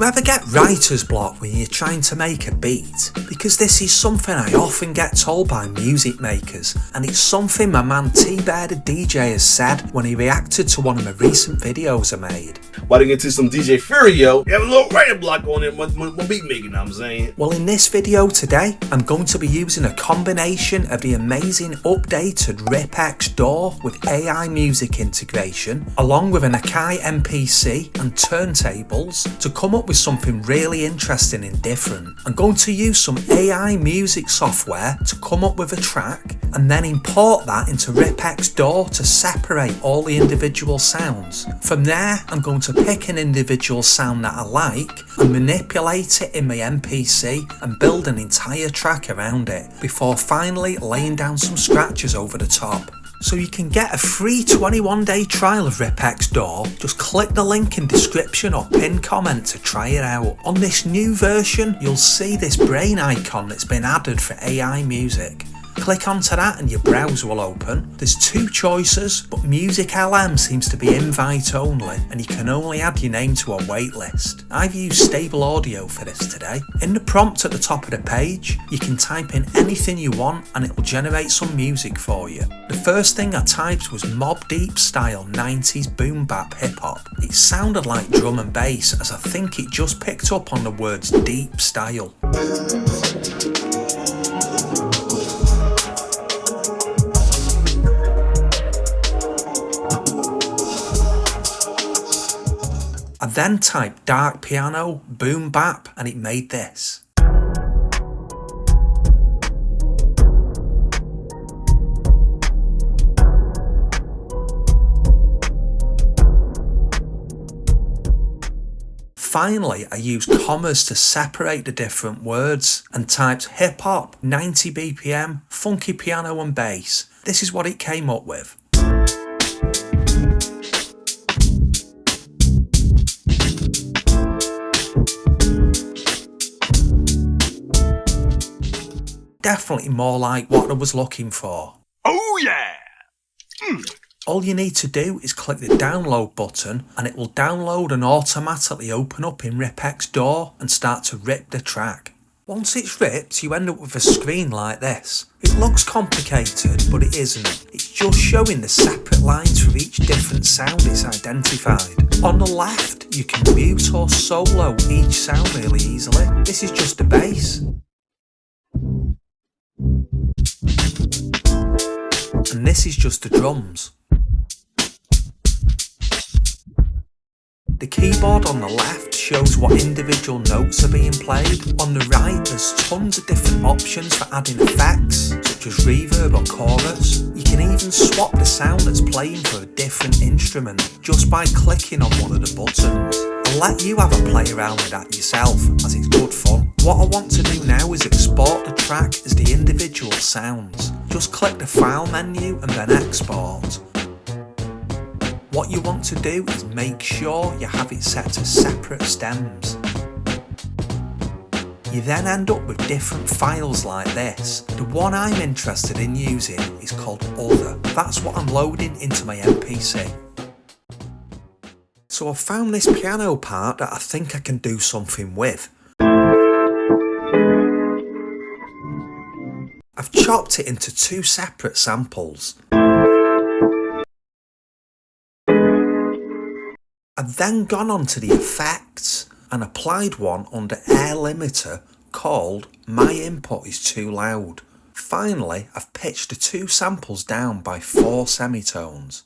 you ever get writer's block when you're trying to make a beat? Because this is something I often get told by music makers, and it's something my man T-Bear the DJ has said when he reacted to one of my recent videos I made. Why to get to some DJ Furio, you have a little writer block on it when beat making, you know what I'm saying? Well, in this video today, I'm going to be using a combination of the amazing updated RipX DAW with AI music integration, along with an Akai MPC and turntables to come up with something really interesting and different. I'm going to use some AI music software to come up with a track and then import that into RipX DAW to separate all the individual sounds. From there, I'm going to pick an individual sound that I like and manipulate it in my MPC and build an entire track around it before finally laying down some scratches over the top. So you can get a free 21-day trial of RipX DAW, just click the link in description or pinned comment to try it out. On this new version, you'll see this brain icon that's been added for AI music. Click onto that and your browser will open. There's two choices, but Music LM seems to be invite only and you can only add your name to a waitlist. I've used Stable Audio for this today. In the prompt at the top of the page, you can type in anything you want and it will generate some music for you. The first thing I typed was Mob Deep style 90s boom bap hip hop. It sounded like drum and bass as I think it just picked up on the words deep style. I then typed dark piano, boom bap, and it made this. Finally, I used commas to separate the different words and typed hip hop, 90 BPM, funky piano and bass. This is what it came up with. Definitely more like what I was looking for. Oh yeah! All you need to do is click the download button and it will download and automatically open up in RipX DAW and start to rip the track. Once it's ripped, you end up with a screen like this. It looks complicated, but it isn't. It's just showing the separate lines for each different sound it's identified. On the left, you can mute or solo each sound really easily. This is just the bass. And this is just the drums. The keyboard on the left shows what individual notes are being played. On the right, there's tons of different options for adding effects, such as reverb or chorus. You can even swap the sound that's playing for a different instrument just by clicking on one of the buttons. I'll let you have a play around with that yourself, as it's good fun. What I want to do now is export the track as the individual sounds. Just click the file menu and then export. What you want to do is make sure you have it set to separate stems. You then end up with different files like this. The one I'm interested in using is called Other. That's what I'm loading into my MPC. So I've found this piano part that I think I can do something with. I've chopped it into two separate samples. I've then gone on to the effects and applied one under Air Limiter called My Input is Too Loud. Finally, I've pitched the two samples down by 4 semitones.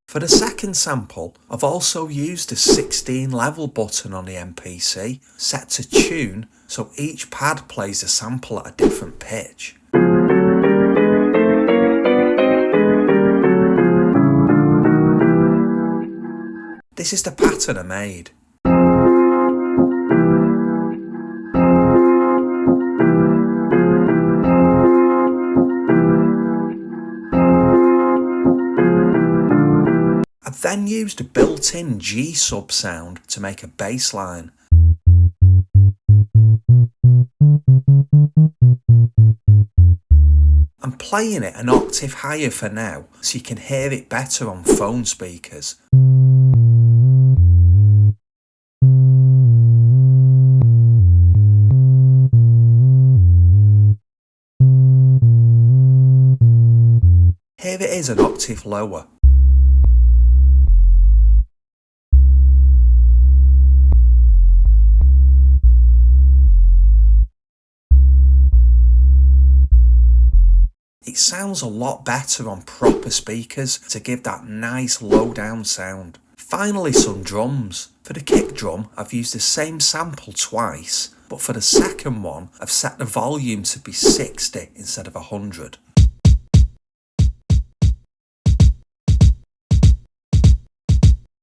For the second sample, I've also used the 16 level button on the MPC set to tune so each pad plays the sample at a different pitch. This is the pattern I made. I've then used a built-in G sub sound to make a bass line. playing it an octave higher for now so you can hear it better on phone speakers. Here it is an octave lower. It sounds a lot better on proper speakers to give that nice low down sound. Finally, some drums. For the kick drum, I've used the same sample twice, but for the second one, I've set the volume to be 60 instead of 100.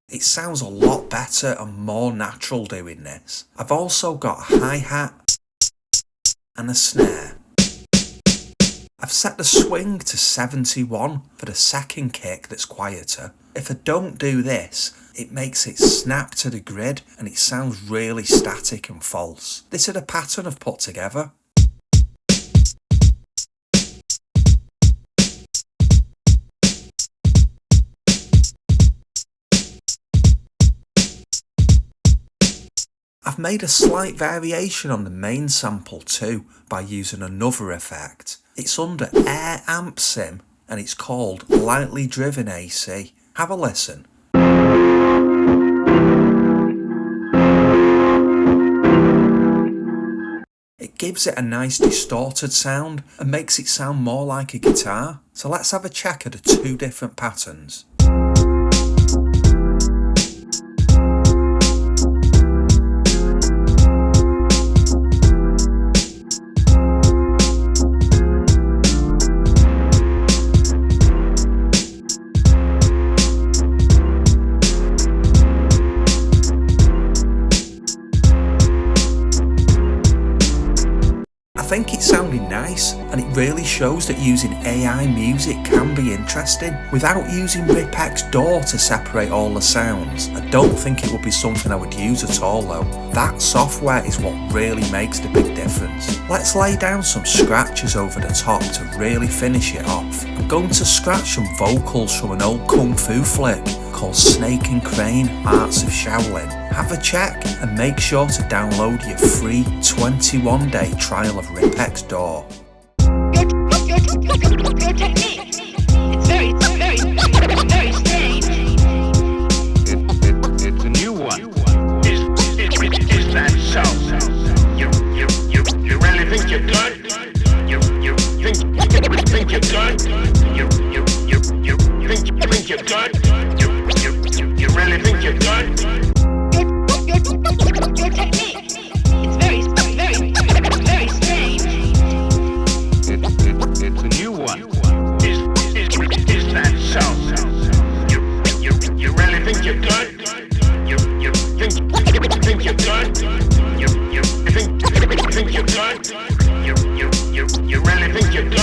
It sounds a lot better and more natural doing this. I've also got a hi-hat and a snare. I've set the swing to 71 for the second kick that's quieter. If I don't do this, it makes it snap to the grid and it sounds really static and false. This is the pattern I've put together. I've made a slight variation on the main sample too by using another effect. It's under Air Amp Sim and it's called Lightly Driven AC. Have a listen. It gives it a nice distorted sound and makes it sound more like a guitar. So let's have a check of the two different patterns. I think it's sounding nice, and it really shows that using AI music can be interesting. Without using RipX DAW to separate all the sounds, I don't think it would be something I would use at all though. That software is what really makes the big difference. Let's lay down some scratches over the top to really finish it off. I'm going to scratch some vocals from an old kung fu flick called Snake and Crane Arts of Shaolin. Have a check and make sure to download your free 21-day trial of RipX DAW. Your technique, it's very strange. It's a new one. Is that so? You really think you're good? You think you're good? You think you're good? You really think you're good? Your technique, it's very strange. It's a new one. Is that so? You really think you're good? You think you're good? You think you're good? You really think you're good?